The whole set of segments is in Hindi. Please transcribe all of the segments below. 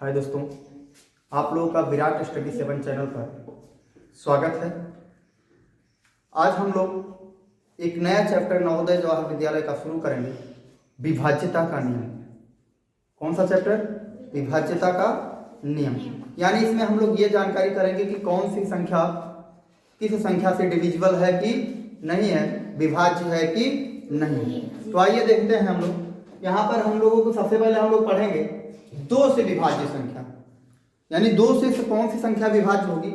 हाय दोस्तों, आप लोगों का विराट स्टडी 7 चैनल पर स्वागत है। आज हम लोग एक नया चैप्टर नवोदय जवाहर विद्यालय का शुरू करेंगे, विभाज्यता का नियम। कौन सा चैप्टर? विभाज्यता का नियम। यानी इसमें हम लोग ये जानकारी करेंगे कि कौन सी संख्या किस संख्या से डिविजिबल है कि नहीं है, विभाज्य है कि नहीं। तो आइए देखते हैं हम लोग। यहाँ पर हम लोगों को सबसे पहले हम लोग पढ़ेंगे 2 से विभाज्य संख्या, यानी 2 से कौन सी संख्या विभाज्य होगी।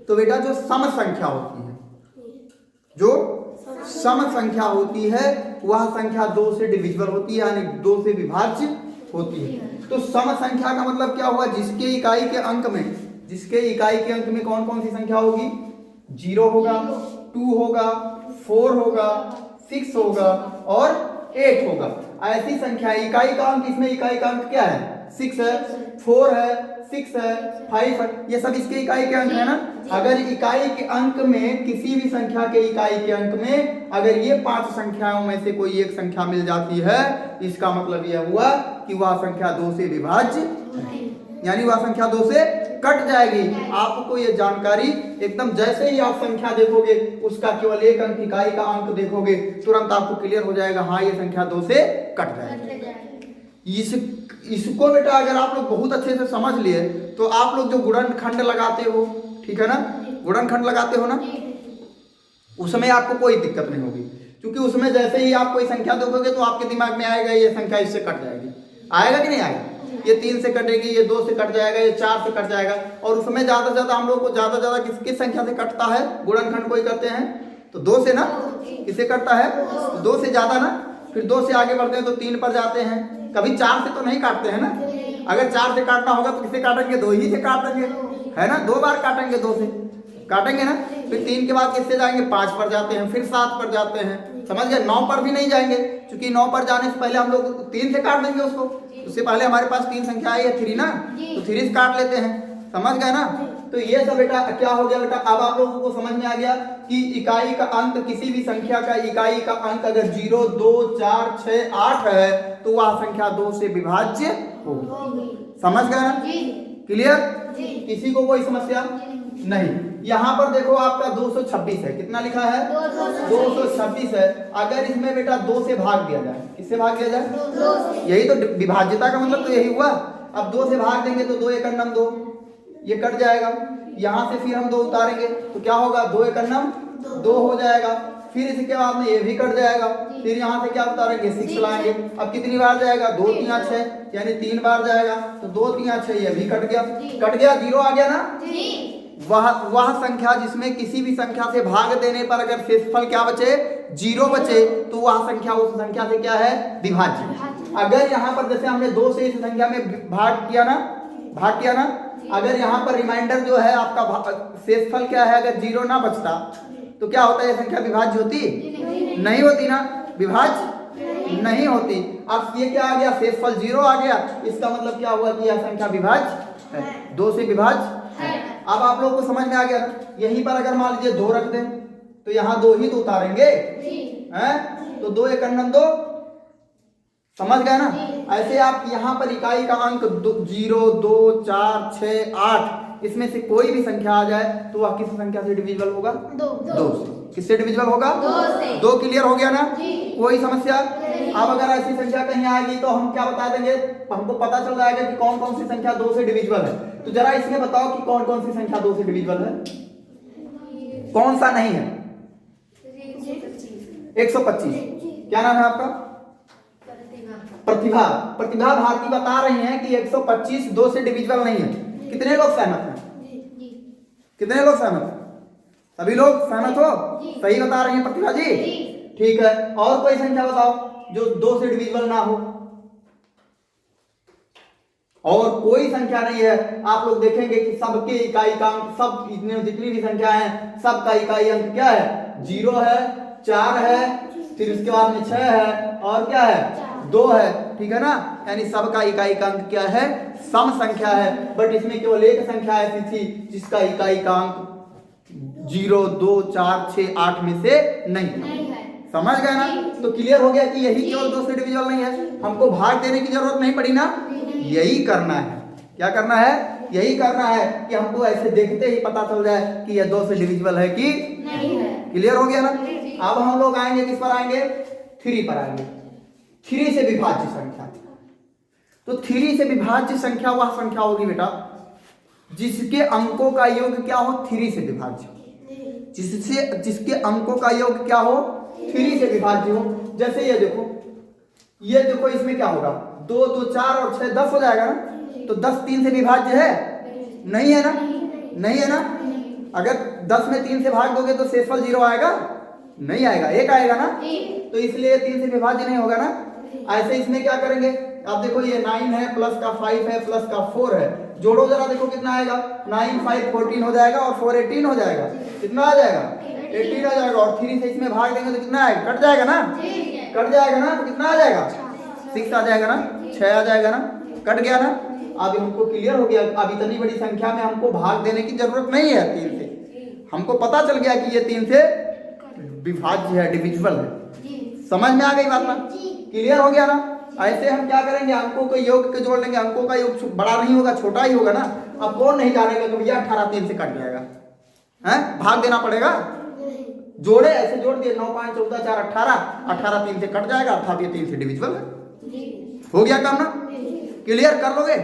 तो बेटा जो सम संख्या होती है, जो सम संख्या होती है वह संख्या 2 से डिविजिबल होती है, यानी 2 से विभाज्य होती है। तो सम संख्या का मतलब क्या हुआ? जिसके इकाई के अंक में कौन कौन सी संख्या होगी? 0 होगा, 2 होगा, 4 होगा, 6 होगा और 8 होगा। ऐसी संख्या इकाई का अंक, इसमें इकाई का अंक क्या है? 6 है, 4 है, 6 है, 5 है, ये सब इसके इकाई के अंक है ना। अगर इकाई के अंक में किसी भी संख्या के इकाई के अंक में अगर ये 5 संख्याओं में से कोई एक संख्या मिल जाती है, इसका मतलब यह हुआ कि वह संख्या 2 से विभाज्य, यानी वह संख्या 2 से कट जाएगी। आपको ये जानकारी एकदम जैसे ही आप संख्या देखोगे, उसका केवल एक अंक इकाई का अंक देखोगे, तुरंत आपको क्लियर हो जाएगा, हाँ ये संख्या 2 से कट जाएगी। इसको बेटा अगर आप लोग बहुत अच्छे से समझ लिए तो आप लोग जो गुणनखंड लगाते हो, ठीक है ना, गुणनखंड लगाते हो ना, उसमें आपको कोई दिक्कत नहीं होगी। क्योंकि उसमें जैसे ही आप कोई संख्या देखोगे तो आपके दिमाग में आएगा ये संख्या इससे कट जाएगी। आएगा कि नहीं आएगा? ये 3 से कटेगी, ये 2 से कट जाएगा, ये 4 से कट जाएगा। और उसमें ज्यादा से ज्यादा हम लोग को ज्यादा किस संख्या से कटता है? गुणनखंड कोई करते हैं तो 2 से ना। किससे कटता है? 2 से ज्यादा ना। फिर 2 से आगे बढ़ते हैं तो 3 पर जाते हैं। कभी 4 से तो नहीं काटते हैं ना। अगर 4 से काटना होगा तो किससे काटेंगे? 2 ही से काटेंगे, है ना। 2 बार काटेंगे, 2 से काटेंगे ना। फिर 3 के बाद किससे जाएंगे? 5 पर जाते हैं, फिर 7 पर जाते हैं, समझ गए। 9 पर भी नहीं जाएंगे, क्योंकि 9 पर जाने से पहले हम लोग 3 से काट देंगे उसको। उससे पहले हमारे पास 3 संख्या आई है 3 ना, तो 3 से काट लेते हैं, समझ गए ना। तो ये सब बेटा क्या हो गया बेटा? अब आप लोगों को समझ में आ गया कि इकाई का अंक, किसी भी संख्या का इकाई का अंक अगर 0, 2, 4, 6, 8 है तो वह संख्या 2 से विभाज्य होगी। समझ गए ना? क्लियर? किसी को कोई समस्या नहीं। यहाँ पर देखो आपका 226 है। कितना लिखा है? 226 है। अगर इसमें बेटा 2 से भाग दिया जाए, किससे भाग दिया जाए? यही तो विभाज्यता का मतलब तो यही हुआ। अब 2 से भाग देंगे तो 2 एकड़ नम 2, ये कट जाएगा। यहाँ से फिर हम 2 उतारेंगे तो क्या होगा? 2 एकड़ नम 2 हो जाएगा। फिर इसके बाद में ये भी कट जाएगा। फिर यहाँ से क्या उतारेंगे? 6 लाएंगे। अब कितनी बार जाएगा? 2 3 6, यानी 3 बार जाएगा। तो 2 3 6, ये भी कट गया, 0 आ गया ना। वह संख्या जिसमें किसी भी संख्या से भाग देने पर अगर शेषफल क्या बचे? 0 बचे, तो वह संख्या उस संख्या से क्या है? विभाज्य। अगर यहाँ पर जैसे हमने 2 से इस संख्या में भाग किया ना, अगर यहाँ पर रिमाइंडर जो है आपका शेषफल क्या है, अगर 0 ना बचता तो क्या होता है? ये संख्या विभाज्य होती? नहीं होती ना, विभाज्य नहीं होती। अब ये क्या आ गया? शेषफल 0 आ गया। इसका मतलब क्या हुआ कि यह संख्या विभाज्य है, 2 से विभाज्य है। अब आप लोगों को समझ में आ गया ना। यहीं पर अगर मान लीजिए 2 रख दें तो यहाँ 2 ही तो उतारेंगे, हैं? तो 2 एकड़ नम 2, समझ गए ना। ऐसे आप यहाँ पर इकाई का अंक 0, 2, 4, 6, 8, इसमें से कोई भी संख्या आ जाए तो वह किस संख्या से डिविजिबल होगा? 2 से। किससे डिविजिबल होगा? 2 से। 2 क्लियर हो गया ना? कोई समस्या? अब अगर ऐसी संख्या कहीं आएगी तो हम क्या बता देंगे? हमको पता चल जाएगा कि कौन कौन सी संख्या 2 से डिविजिबल है। तो जरा इसमें बताओ कि कौन कौन सी संख्या 2 से डिविजिबल है, कौन सा नहीं है? 125। क्या नाम है आपका? प्रतिभा भारती बता रही हैं कि 125 2 से डिविजिबल नहीं है। कितने लोग सहमत हैं? कितने लोग सहमत हैं? सभी लोग सहमत हो? सही बता रही हैं प्रतिभा जी? ठीक है। और कोई संख्या बताओ जो 2 से डिविजिबल ना हो। और कोई संख्या नहीं है। आप लोग देखेंगे कि सबके इकाई का अंक, सब जितनी भी संख्या है, सबका इकाई अंक क्या है? 0 है, 4 है, फिर उसके बाद में 6 है और क्या है? 2 है, ठीक है ना। यानी सबका इकाई का अंक क्या है? सम संख्या है। बट इसमें केवल एक संख्या ऐसी थी जिसका इकाई का अंक 0, 2, 4, 6, 8 में से नहीं है। समझ गए ना? तो क्लियर हो गया कि यही केवल 2 से डिविजिबल नहीं है। हमको भाग देने की जरूरत नहीं पड़ी ना, यही करना है। क्या करना है? यही करना है कि हमको ऐसे देखते ही पता चल जाए कि यह 2 से डिविजिबल है कि नहीं है। क्लियर हो गया ना? अब हम लोग आएंगे किस पर आएंगे? 3 पर आएंगे। 3 से विभाज्य संख्या। तो 3 से विभाज्य संख्या वह संख्या होगी बेटा जिसके अंकों का योग क्या हो? 3 से विभाज्य। जिसके अंकों का योग क्या हो? 3 से विभाज्य हो। जैसे ये देखो इसमें क्या होगा? 2 2 4 और 6 10 हो जाएगा ना? तो 10 3 से विभाज्य है? नहीं है ना? नहीं है ना? अगर 10 में 3 से भाग दोगे तो शेषफल 0 आएगा? नहीं आएगा, 1 आएगा ना? तो इसलिए 3 से विभाज्य नहीं होगा ना। ऐसे इसमें क्या करेंगे? आप देखो ये 9 है प्लस का 5 है प्लस का 4 है, जोड़ो जरा, देखो कितना आएगा? 9 5 14 हो जाएगा और 4 18 हो जाएगा। कितना आ जाएगा? 18 आ जाएगा। और 3 से इसमें भाग देंगे तो कितना आएगा? कट जाएगा ना? कट जाएगा ना? तो कितना आ जाएगा? 6 आ जाएगा ना? 6 आ जाएगा ना? कट गया ना? अब हमको क्लियर हो गया। अब इतनी बड़ी संख्या में हमको भाग देने की जरूरत नहीं है। 3 से हमको पता चल गया कि ये 3 से विभाज्य है, डिविजिबल है। समझ में आ गई बात ना? क्लियर हो गया ना? ऐसे हम क्या करेंगे? अंकों के योग के जोड़ लेंगे। अंकों का योग बड़ा नहीं होगा, छोटा ही होगा ना। अब कौन नहीं जानेगा कि भैया 18 3 से कट जाएगा? हैं? भाग देना पड़ेगा। जोड़े ऐसे जोड़ दिए, 9 5 14 4 18, 18 3 से कट जाएगा, अर्थात ये 3 से डिविजिबल है। हो गया काम ना? क्लियर कर लोगे?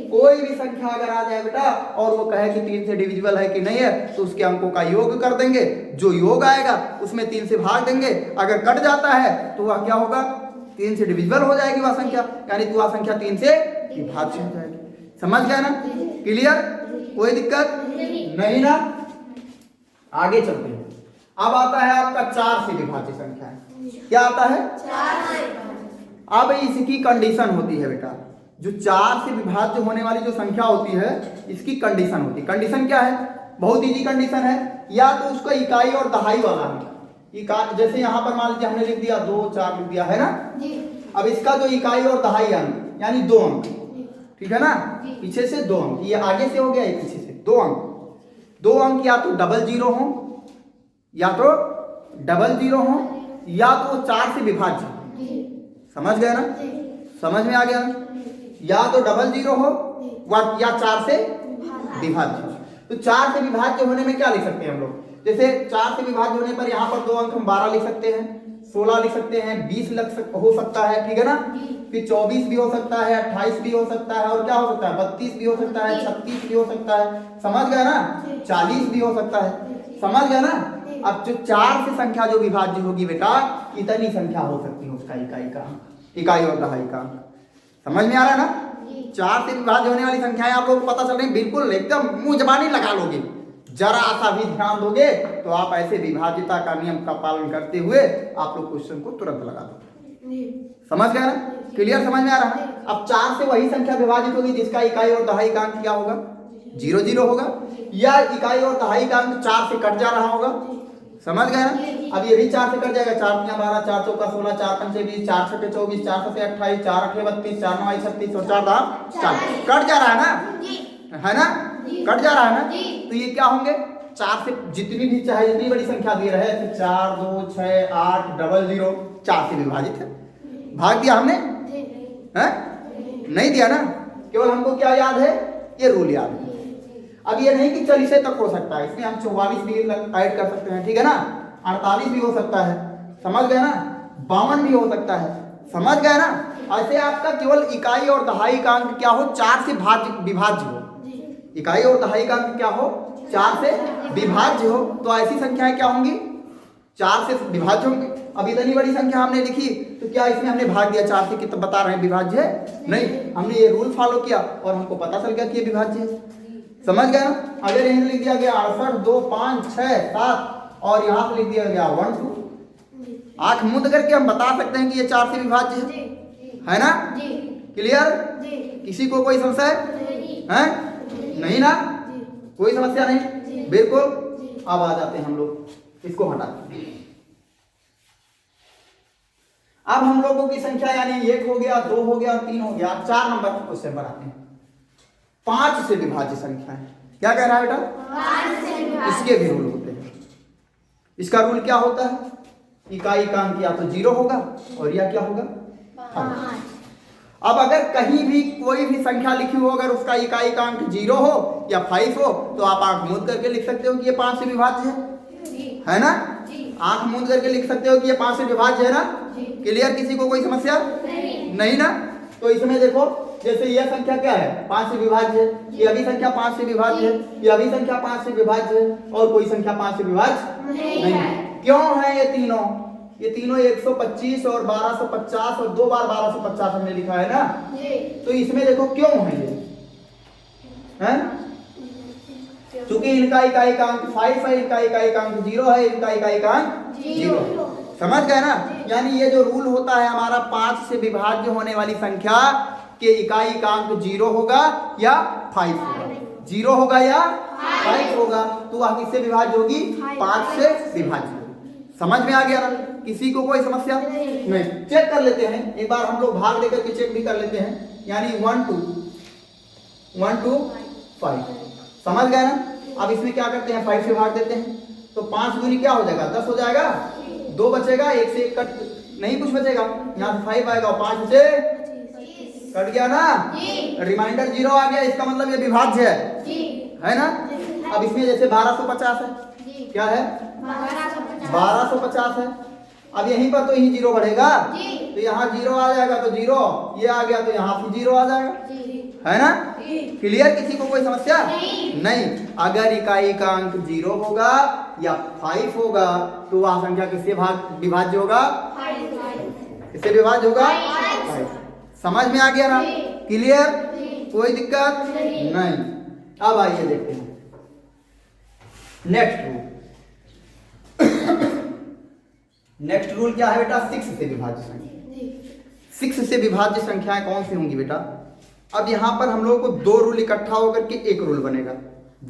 कोई भी संख्या अगर आ जाए बेटा और वो कहे कि 3 से डिविजिबल है कि नहीं है, तो उसके अंकों का योग कर देंगे। जो योग आएगा उसमें 3 से भाग देंगे। अगर कट जाता है तो वह क्या होगा? 3 से डिविजिबल हो जाएगी वह संख्या, यानी कि वह संख्या 3 से विभाज्य हो जाएगी। समझ गया ना? क्लियर? कोई दिक्कत नहीं ना? आगे चलते हैं। अब आता है आपका 4 से विभाज्य संख्या। क्या आता है? 4 से। अब इसकी कंडीशन होती है बेटा, जो 4 से विभाज्य होने वाली जो संख्या होती है इसकी कंडीशन होती है। कंडीशन क्या है? बहुत इजी कंडीशन है। या तो उसका इकाई और दहाई वाला है। जैसे यहाँ पर मान लीजिए हमने लिख दिया 2 4 लिख दिया है ना? अब इसका जो इकाई और दहाई अंक यानी 2 अंक, ठीक है ना? पीछे से 2 अंक, ये आगे से हो गया, ये पीछे से 2 अंक। 2 अंक या तो डबल जीरो हो, या तो डबल जीरो हो, या तो 4 से विभाज्य। समझ गए ना? समझ में आ गया? या तो डबल जीरो हो या 4 से विभाज्य। तो 4 से विभाज्य होने में क्या लिख सकते हैं हम लोग? जैसे 4 से विभाज्य होने पर यहाँ पर 2 अंक हम 12 लिख सकते हैं, 16 लिख सकते हैं, 20 हो सकता है, ठीक है ना? फिर 24 भी हो सकता है, 28 भी हो सकता है, और क्या हो सकता है? 32 भी हो सकता है, 36 भी हो सकता है। समझ गया ना? 40 भी हो सकता है। समझ गया ना? अब जो 4 से संख्या जो विभाज्य होगी बेटा, इतनी संख्या हो सकती है उसका इकाई और दहाई का। समझ में आ रहा है ना? 4 से विभाज्य होने वाली संख्याएं आप लोगों को पता चल रही, बिल्कुल एकदम मुंह जबानी लगा लोगे। जरा सा भी ध्यान दोगे तो आप ऐसे विभाज्यता का नियम का पालन करते हुए आप लोग क्वेश्चन को तुरंत लगा दोगे। समझ गए ना? क्लियर? समझ में आ रहा है? अब 4 से वही संख्या विभाजित होगी जिसका इकाई और दहाई का अंक क्या होगा? 0 0 होगा, या इकाई और दहाई का अंक 4 से कट जा रहा होगा। समझ गए ना? अब ये भी 4 से कट जाएगा। 4 3 12, 4 चौका 16, 4 5 20, 4 6 24, 4 7 28, 4 8 32, 4 9 36 और 4 10 40। कट जा रहा है ना? है ना? कट जा रहा है ना? तो ये क्या होंगे? 4 से जितनी भी चाहे जितनी बड़ी संख्या दे रहे हैं, 4 2 6 8 0 0, 4 से विभाजित है। भाग दिया हमने? हैं? नहीं दिया ना? केवल हमको क्या याद है? ये रूल याद है। अब ये नहीं कि 40 तक हो सकता है, इसमें हम 44 भी ऐड कर सकते हैं, ठीक है ना? 48 भी हो सकता है। समझ गए ना? 52 भी हो सकता है। समझ गए ना? ऐसे आपका केवल इकाई और दहाई का अंक क्या हो? 4 से विभाज्य हो। इकाई और दहाई का अंक क्या हो? 4 से विभाज्य हो। तो ऐसी संख्याएं क्या होंगी? 4 से विभाज्य होंगी। अब इतनी बड़ी संख्या हमने लिखी तो क्या इसमें हमने भाग दिया 4 से? कितना बता रहे हैं विभाज्य है? नहीं, हमने ये रूल फॉलो किया और हमको पता चल गया कि ये विभाज्य है। समझ गया ना? अगर यहीं लिख दिया गया 68 2 5 6 7 और यहाँ से लिख दिया गया 1 2, आंख मूंद करके हम बता सकते हैं कि ये 4 से विभाज्य है ना? क्लियर? किसी को कोई संशय है? नहीं ना? कोई समस्या नहीं? बिल्कुल। अब आ जाते हैं हम लोग, इसको हटाते हैं। अब हम लोगों की संख्या यानी 1 हो गया, 2 हो गया, 3 हो गया। 4 नंबर के क्वेश्चन पर आते हैं। 5 से विभाज्य संख्या है। क्या कह रहा है बेटा? 5 से विभाज्य। इसके भी रूल होते हैं। इसका रूल क्या होता है? इकाई का अंक या तो 0 होगा और या क्या होगा? 5। अब अगर कहीं भी कोई भी संख्या लिखी हो, अगर उसका इकाई का अंक 0 हो या 5 हो, तो आप आंख मूंद करके लिख सकते हो कि ये 5 से विभाज्य है ना? आंख मूंद करके लिख सकते हो कि ये 5 से विभाज्य है ना? क्लियर? किसी को कोई समस्या नहीं ना? तो इसमें देखो, जैसे यह संख्या क्या है, 5 से विभाज्य है, ये अभी संख्या 5 से विभाज्य है, ये अभी संख्या 5 से विभाज्य है, और कोई संख्या 5 से विभाज्य नहीं है। क्यों है ये तीनों? ये तीनों 125 और 1250 और 2 बार 1250 हमने लिखा है ना? तो इसमें देखो क्यों है ये, हैं? चूंकि इनका इकाई का अंक 5 है, इनका इकाई का अंक 0 है, इनका इकाई का अंक 0। समझ गए ना? यानी ये जो रूल होता है हमारा, 5 से विभाज्य होने वाली संख्या के इकाई का अंक 0 होगा या 5 होगा, 0 होगा या 5 होगा, तो वह किससे विभाज्य होगी? 5 से विभाज्य होगी। समझ में आ गया ना? किसी को कोई समस्या नहीं? चेक कर लेते हैं एक बार, हम लोग भाग देकर के चेक भी कर लेते हैं, यानी 1 to 5। समझ गए ना? अब इसमें क्या करते हैं, 5 से भाग देते हैं, तो 5 दूनी क्या हो जाएगा, 10 हो जाएगा, 2 बचेगा, 1 से 1 कट नहीं, कुछ बचेगा, यहाँ से 5 आएगा और 5 से कट गया ना, रिमाइंडर 0 आ गया, इसका मतलब ये विभाज्य है ना? अब इसमें जैसे 1250 है, क्या है, 1250 है, अब यहीं पर तो यही 0 बढ़ेगा, तो यहाँ 0 आ जाएगा, तो 0 ये आ गया, तो यहाँ भी 0 आ जाएगा, है ना? क्लियर? किसी को कोई समस्या नहीं? अगर इकाई का अंक 0 होगा या 5 होगा, तो वह संख्या किससे विभाज्य होगा? किससे विभाज्य होगा? 5। समझ में आ गया ना? क्लियर? कोई दिक्कत नहीं? अब आइए देखते हैं नेक्स्ट रूल। नेक्स्ट रूल क्या है बेटा? 6 से विभाज्य संख्या। 6 से विभाज्य संख्याएं कौन सी होंगी बेटा? अब यहां पर हम लोगों को 2 रूल इकट्ठा होकर के एक रूल बनेगा।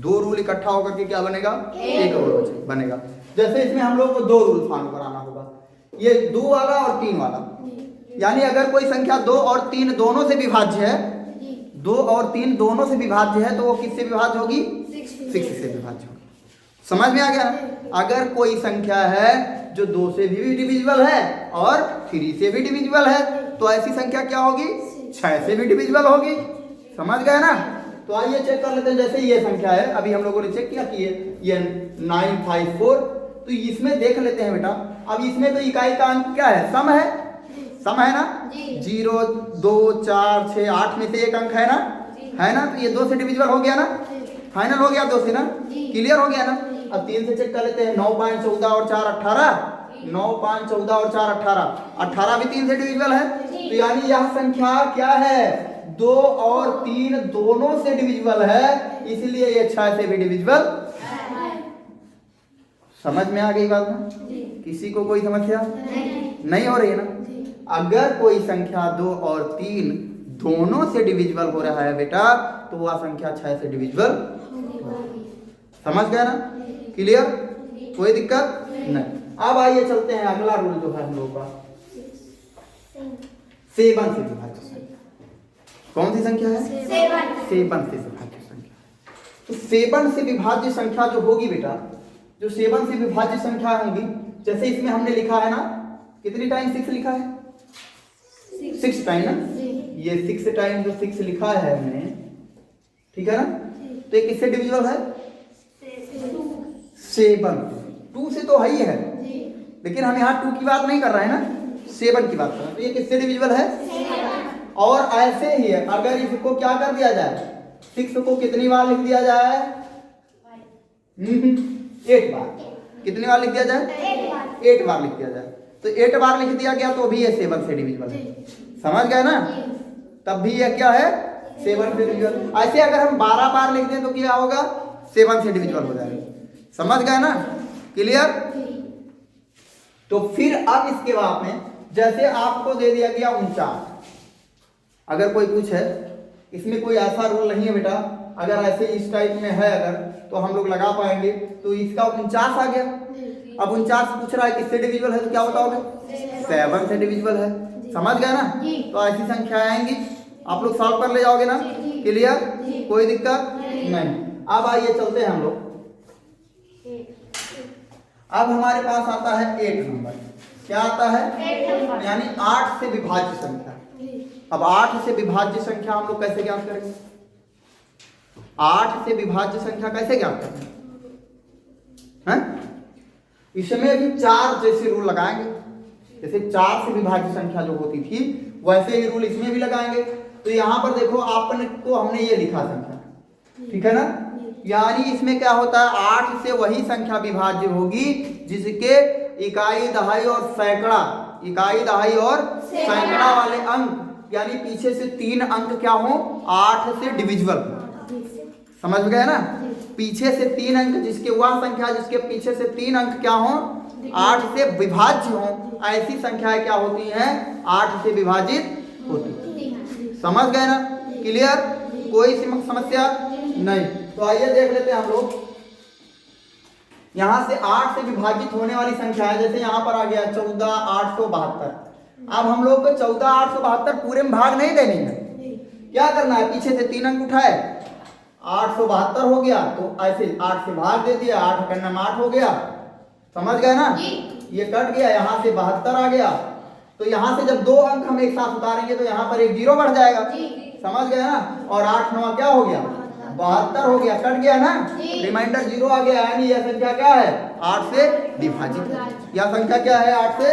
2 रूल इकट्ठा होकर के क्या बनेगा? एक रूल बनेगा। जैसे इसमें हम लोग को 2 रूल फॉलो कराना होगा, ये 2 वाला और 3 वाला। यानी अगर कोई संख्या 2 और 3 दोनों से विभाज्य है, 2 और 3 दोनों से विभाज्य है, तो वो किससे विभाज्य होगी? 6 से विभाज्य होगी। समझ में आ गया? अगर कोई संख्या है जो 2 से भी डिविजिबल है और 3 से भी डिविजिबल है, तो ऐसी संख्या क्या होगी? 6 से भी डिविजिबल होगी। समझ गए ना? तो आइए चेक कर लेते हैं। जैसे ये संख्या है, अभी हम लोगों ने चेक किया कि ये 954, तो इसमें देख लेते हैं बेटा। अब इसमें तो इकाई का अंक क्या है? सम है, सम है ना? 0, 2, 4, 6, 8 में से एक अंक है ना? है ना? तो ये 2 से डिविजिबल हो गया ना? फाइनल हो गया 2 से ना? क्लियर हो गया ना? अब 3 से चेक कर लेते हैं। 9, 5, 14 और 4 18। 9, 5, 14 और 4 18। 18 भी 3 से डिविजिबल है, तो यानी यह संख्या क्या है? 2 और 3 दोनों से डिविजिबल है, इसलिए ये 6 से भी डिविजिबल। समझ में आ गई बात ना? किसी को कोई समस्या नहीं हो रही है ना? अगर कोई संख्या 2 और 3 दोनों से डिविजिबल हो रहा है बेटा, तो वह संख्या 6 से डिविजिबल। समझ गया ना? क्लियर? कोई दिक्कत नहीं? अब आइए चलते हैं, अगला रूल जो है हम लोग का 7 से विभाज्य संख्या। कौन सी संख्या है? 7 से विभाज्य संख्या। तो 7 से विभाज्य संख्या जो होगी बेटा, जो 7 से विभाज्य संख्या होगी, जैसे इसमें हमने लिखा है ना, कितनी टाइम 6 लिखा है? 6 टाइम ना? ये 6 टाइम जो 6 लिखा है हमने, ठीक है ना? तो ये किससे डिविजिबल है? 7। 2 से तो है ही है, लेकिन हम यहाँ 2 की बात नहीं कर रहे हैं ना, 7 की बात कर रहे हैं। तो ये किससे डिविजिबल है? और ऐसे ही है, अगर इसको क्या कर दिया जाए, 6 को कितनी बार लिख दिया जाए? 8 बार। कितनी बार लिख दिया जाए? 8 बार लिख दिया जाए। तो 8 बार लिख दिया गया, तो भी ये 7 से डिविजिबल है। समझ गए ना? तब भी यह क्या है? 7 से डिविजिबल। ऐसे अगर हम 12 बार लिख दें तो क्या होगा? 7 से डिविजिबल हो जाएगा। समझ गए ना? क्लियर? तो फिर अब इसके बाद में, जैसे आपको दे दिया गया 49, अगर कोई पूछे, इसमें कोई ऐसा रूल नहीं है बेटा, अगर ऐसे इस टाइप में है अगर, तो हम लोग लगा पाएंगे। तो इसका 49 आ गया। अब 49 पूछ रहा है किससे डिविजिबल है, तो क्या बताओगे? 7 से डिविजिबल है। समझ गए ना? तो ऐसी संख्या आएंगी, आप लोग सॉल्व कर ले जाओगे ना? क्लियर? कोई दिक्कत नहीं? अब आइए चलते हैं हम लोग। अब हमारे पास आता है 8 नंबर। क्या आता है? 8 नंबर, यानी 8 से विभाज्य संख्या। अब 8 से विभाज्य संख्या हम लोग कैसे ज्ञात करेंगे? 8 से विभाज्य संख्या कैसे ज्ञात करेंगे? हैं? इसमें भी 4 जैसे रूल लगाएंगे। जैसे 4 से विभाज्य संख्या जो होती थी वैसे ही रूल इसमें भी लगाएंगे। तो यहाँ पर देखो आपने को हमने ये लिखा संख्या, ठीक है ना, यानी इसमें क्या होता है, 8 से वही संख्या विभाज्य होगी जिसके इकाई, दहाई और सैकड़ा, इकाई, दहाई और सैकड़ा वाले अंक यानी पीछे से 3 अंक क्या हो, 8 से डिविजिबल। समझ गए ना? पीछे से 3 अंक, जिसके वह संख्या जिसके पीछे से 3 अंक क्या हो, 8 से विभाज्य हो, ऐसी संख्याएं क्या होती हैं, 8 से विभाजित होती है। समझ गए ना? क्लियर? कोई समस्या नहीं। तो आइए देख लेते हैं हम लोग। यहां से 8 से विभाजित होने वाली संख्या है, जैसे यहां पर आ गया 14,872। अब हम लोग को 14,872 पूरे में भाग नहीं देनी है, क्या करना है, पीछे से 3 अंक उठाए, 872 हो गया तो ऐसे 8 से भाग दे दिया, 8 का नाम 8 हो गया। समझ गए ना? ये कट गया, यहाँ से 72 आ गया। तो यहाँ से जब 2 अंक हम एक साथ उतारेंगे तो यहाँ पर एक 0 बढ़ जाएगा। समझ गए ना? और 8 9 क्या हो गया, 72 हो गया, कट गया ना, रिमाइंडर 0 आ गया। यानी यह संख्या क्या है, 8 से विभाजित है। यह संख्या क्या है, 8 से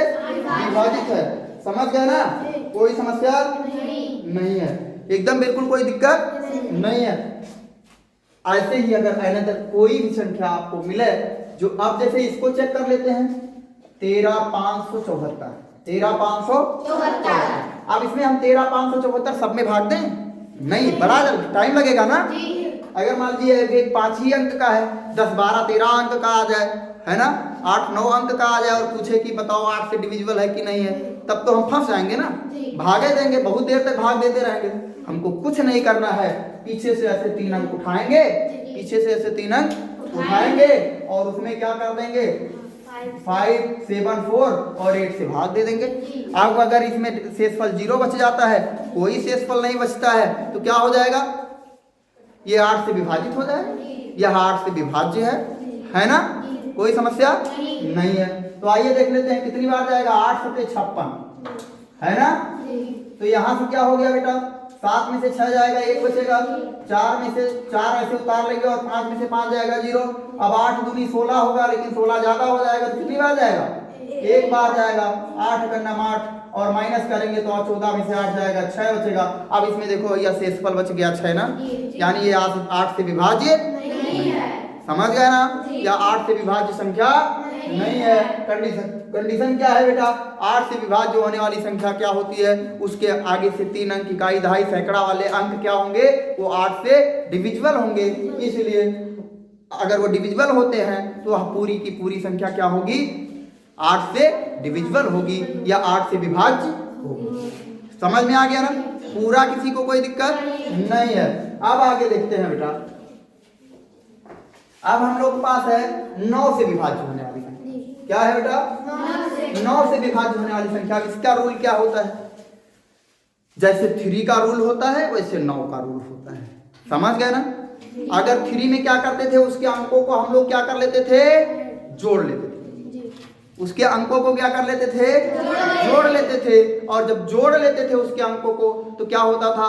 विभाजित है। समझ गए ना? कोई समस्या नहीं है, एकदम बिल्कुल कोई दिक्कत नहीं है। ऐसे ही अगर अनदर कोई भी संख्या आपको मिले, जो अब जैसे इसको चेक कर लेते हैं, 13,574, 13,574। अब इसमें हम 13,574 सब में भाग दें? नहीं, बड़ा टाइम लगेगा ना। अगर मान लीजिए 5 ही अंक का है, 10 12 13 अंक का आ जाए, है ना, 8 9 अंक का आ जाए और पूछे कि बताओ 8 से डिविजिबल है कि नहीं है, तब तो हम फंस जाएंगे ना। भागे देंगे, बहुत देर तक भाग देते रहेंगे। हमको कुछ नहीं करना है, पीछे से ऐसे 3 अंक उठाएंगे, पीछे से ऐसे 3 अंक उठाएंगे और उसमें क्या कर देंगे, 5 7 4 और 8 से भाग दे देंगे। अब अगर इसमें शेषफल 0 बच जाता है, कोई शेषफल नहीं बचता है, तो क्या हो जाएगा, ये 8 से विभाजित हो जाएगा, यह 8 से विभाज्य है ना? कोई समस्या नहीं है। तो आइए देख लेते हैं कितनी बार जाएगा, 8 7 56, है ना? तो यहाँ से क्या हो गया बेटा, 7 में से 6 जाएगा, 1 बचेगा, 4 में से 4 ऐसे उतार लेंगे और 5 में से 5 जाएगा 0। अब 8 दूनी 16 होगा, लेकिन 16 ज्यादा हो जाएगा तो कितनी बार जाएगा, 1 बार जाएगा। 8 का नाम 8 और माइनस करेंगे तो 14 में से 8 जाएगा, 6 बचेगा। अब इसमें देखो यह शेषफल बच गया 6 ना, यानी ये 8 से विभाज्य नहीं है। समझ गए ना? या 8 से विभाज्य संख्या नहीं है। कंडीशन क्या है बेटा, 8 से विभाज्य होने वाली संख्या क्या होती है, उसके आगे से 3 अंक, इकाई, दहाई, सैकड़ा वाले अंक क्या होंगे, वो 8 से डिविजिबल होंगे। इसलिए अगर वो डिविजिबल होते हैं तो पूरी की पूरी संख्या क्या होगी, 8 से डिविजिबल होगी या 8 से विभाज्य होगी। समझ में आ गया ना? पूरा किसी को कोई दिक्कत नहीं है। अब आगे देखते हैं बेटा, अब हम लोग के पास है 9 से विभाज्य होने वाली संख्या। क्या है बेटा, 9 से विभाज्य होने वाली संख्या। इसका रूल क्या होता है, जैसे 3 का रूल होता है वैसे 9 का रूल होता है। समझ गए ना? अगर 3 में क्या करते थे, उसके अंकों को हम लोग क्या कर लेते थे, जोड़ लेते थे। उसके अंकों को क्या कर लेते थे, जोड़ लेते थे। और जब जोड़ लेते थे उसके अंकों को तो क्या होता था,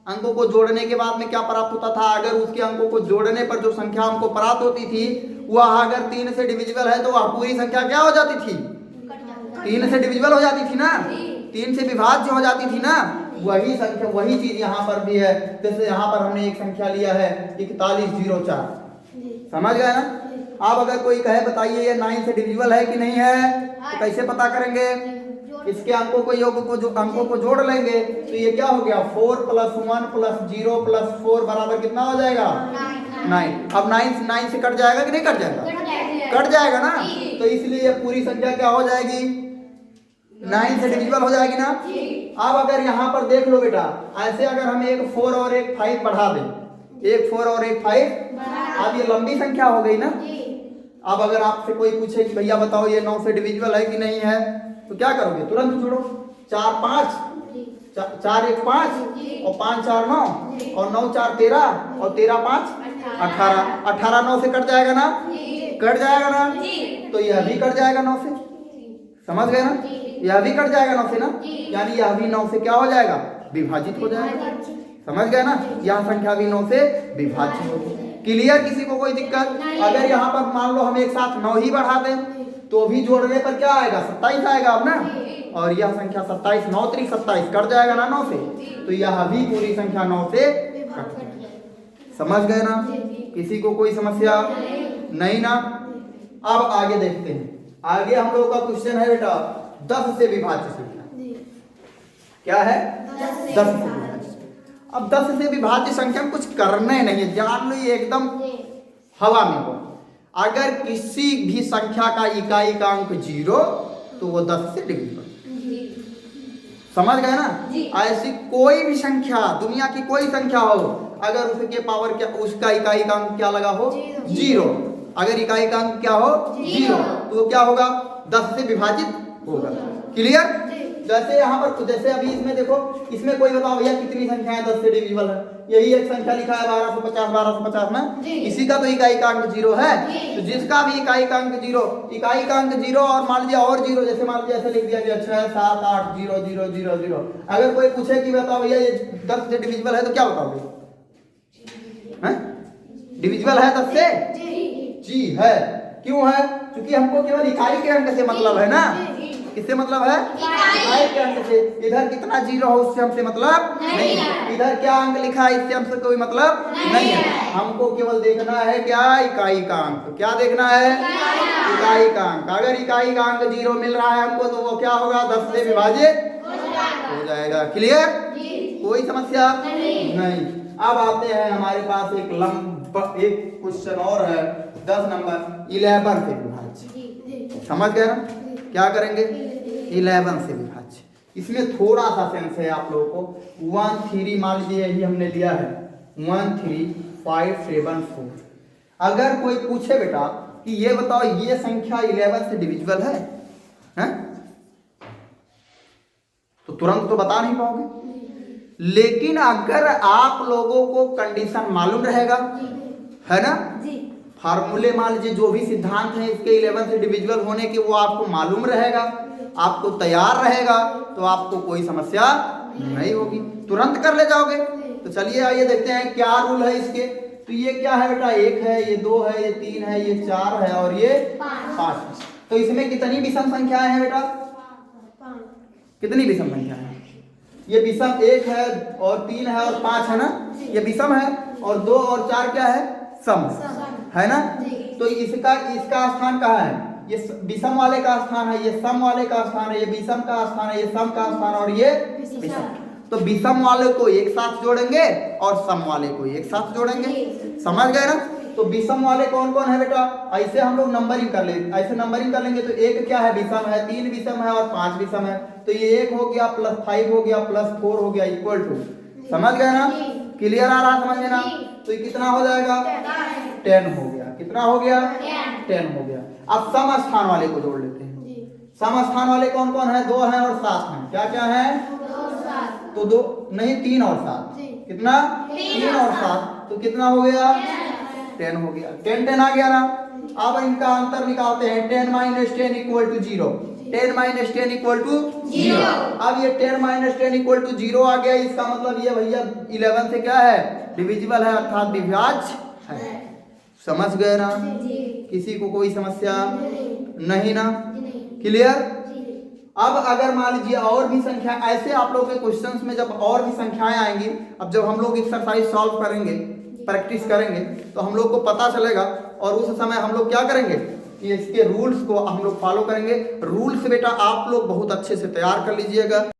अंकों को जोड़ने के बाद में क्या प्राप्त होता था, अगर उसके अंकों को जोड़ने पर जो संख्या हमको प्राप्त होती थी वह अगर 3 से डिविजिबल है तो वह पूरी संख्या क्या हो जाती थी, 3 से डिविजिबल हो जाती थी ना, 3 से विभाज्य हो जाती थी ना। वही संख्या, वही चीज यहाँ पर भी है। जैसे यहाँ पर हमने एक संख्या लिया है 4104। समझ गए ना? आप अगर कोई कहे बताइए ये 9 से डिविजिबल है कि नहीं है, तो कैसे पता करेंगे, इसके अंकों को योग को जो अंकों को जोड़ लेंगे तो ये क्या हो गया, 4 + 1 + 0 + 4 बराबर कितना हो जाएगा, 9। अब 9 से कट जाएगा कि नहीं कट जाएगा, कट जाएगा ना। तो इसलिए ये पूरी संख्या क्या हो जाएगी, 9 से डिविजिबल हो जाएगी ना। अब अगर यहाँ पर देख लो बेटा, ऐसे अगर हम एक 4 और एक 5 बढ़ा दें, एक 4 और एक 5, अब ये लंबी संख्या हो गई ना। अब अगर आपसे कोई पूछे कि भैया बताओ ये 9 से डिविजिबल है कि नहीं है, तो क्या करोगे, तुरंत जोड़ो, 4 5, 4 1 5 और 5 4 9 और 9 4 13 और 13 5 18, 18 9 से कट जाएगा ना, कट जाएगा ना। तो यह भी कट जाएगा 9 से। समझ गए ना? यह भी कट जाएगा 9 से ना, यानी यह भी 9 से क्या हो जाएगा, विभाजित हो जाएगा। समझ गए ना, यह संख्या भी 9 से विभाजित होगी। क्लियर, किसी को कोई दिक्कत? अगर यहाँ पर मान लो हम एक साथ 9 ही बढ़ा दें तो भी जोड़ने पर क्या आएगा, 27 आएगा अब ना, और यह संख्या 27, 9 3 27 कट जाएगा ना 9 से, तो यह भी पूरी संख्या 9 से कट जाएगी। समझ गए ना, किसी को कोई समस्या नहीं ना। अब आगे देखते हैं, आगे हम लोग का क्वेश्चन है बेटा 10 से विभाज्य संख्या। क्या है? 10 से विभाज्य। अब 10 से विभाज्य संख्या में कुछ करना नहीं है, जान लो ये एकदम हवा में हो। अगर किसी भी संख्या का इकाई का अंक 0 तो वो 10 से डिविजिबल। समझ गए ना, ऐसी कोई भी संख्या, दुनिया की कोई संख्या हो, अगर उसके पावर क्या, उसका इकाई का अंक क्या लगा हो 0, अगर इकाई का अंक क्या हो 0 तो वो क्या होगा, 10 से विभाजित होगा। क्लियर? जैसे यहाँ पर, जैसे अभी इसमें देखो, इसमें कोई बताओ भैया कितनी संख्याएं 10 से डिविजिबल है? यही एक संख्या लिखा है 1250 ना, इसी का तो इकाई का अंक 0 है। तो जिसका भी इकाई का अंक 0, इकाई का अंक 0 और मान लीजिए और 0, जैसे मान लीजिए ऐसे लिख दिया गया 6 7 8 0 0 0 0। अगर कोई पूछे कि बताओ भैया ये 10 से डिविजिबल है तो क्या बताओगे? डिविजिबल है 10 से? जी है। क्यों है? क्योंकि हमको केवल इकाई के अंक से मतलब है ना। किससे मतलब है? इकाई के अंक से। इधर कितना 0 हो उससे हमसे मतलब नहीं है। इधर क्या अंक लिखा है इससे हमसे कोई मतलब नहीं है। हमको केवल देखना है क्या, इकाई का अंक। क्या देखना है? इकाई का अंक। अगर इकाई का अंक 0 मिल रहा है हमको तो वो क्या होगा, 10 से विभाजित हो जाएगा। क्लियर? कोई समस्या नहीं। अब आते हैं हमारे पास एक क्वेश्चन और है 10 नंबर 11 से विभाज्य। समझ गए ना, क्या करेंगे? 11 से विभाज्य। इसमें थोड़ा सा सेंस है आप लोगों को। 1 3 मान लीजिए यही हमने लिया है 1 3 5 7 4। अगर कोई पूछे बेटा कि ये बताओ ये संख्या 11 से डिविजिबल है, हैं? तो तुरंत तो बता नहीं पाओगे। लेकिन अगर आप लोगों को कंडीशन मालूम रहेगा, है ना, फार्मूले मान लीजिए जो भी सिद्धांत है इसके 11 से डिविजिबल होने के वो आपको मालूम रहेगा, आपको तैयार रहेगा, तो आपको कोई समस्या नहीं होगी, तुरंत कर ले जाओगे। तो चलिए आइए देखते हैं क्या रूल है इसके। तो ये क्या है बेटा, 1 है, ये 2 है, ये 3 है, ये 4 है और ये 5 है। तो इसमें कितनी विषम संख्याएं हैं बेटा? कितनी विषम संख्या है? ये विषम 1 है और 3 है और 5 है ना, ये विषम है। और 2 और 4 क्या है? सम है ना। तो इसका स्थान कहाँ है? ये विषम वाले का स्थान है, ये सम वाले का स्थान है, ये विषम का स्थान है, ये सम का स्थान और ये विषम। तो विषम वाले को एक साथ जोड़ेंगे और सम वाले को एक साथ जोड़ेंगे। समझ गए ना। तो विषम वाले कौन कौन है बेटा? ऐसे हम लोग नंबरिंग कर लेंगे, ऐसे नंबरिंग कर लेंगे। तो 1 क्या है? विषम है, 3 विषम है और 5 विषम है। तो ये 1 हो गया प्लस 5 हो गया प्लस 4 हो गया इक्वल टू, समझ गए ना। क्लियर आ रहा समझ में ना। तो ये कितना हो जाएगा? 10 हो गया। कितना हो गया? 10 हो गया। अब सम स्थान वाले को जोड़ लेते हैं। सम स्थान वाले कौन कौन है? 2 है और 7 है। क्या क्या है? 2 तो 2 नहीं 3 और 7। कितना? 3 और 7। तो कितना हो गया? 10 हो गया। 10 10 आ गया ना। अब इनका अंतर निकालते हैं। 10 - 10 इक्वल टू 0। 10 - 10 equal to 0। अब ये 10 - 10 इक्वल टू 0 आ गया। इसका मतलब ये भैया 11 से क्या है? डिविजिबल है, अर्थात विभाज्य है। समझ गए ना। किसी को कोई समस्या नहीं ना। क्लियर? अब अगर मान लीजिए और भी संख्या, ऐसे आप लोग के क्वेश्चंस में जब और भी संख्याएं आएंगी, अब जब हम लोग एक्सरसाइज सॉल्व करेंगे, प्रैक्टिस करेंगे, तो हम लोग को पता चलेगा। और उस समय हम लोग क्या करेंगे कि इसके रूल्स को हम लोग फॉलो करेंगे। रूल्स बेटा आप लोग बहुत अच्छे से तैयार कर लीजिएगा।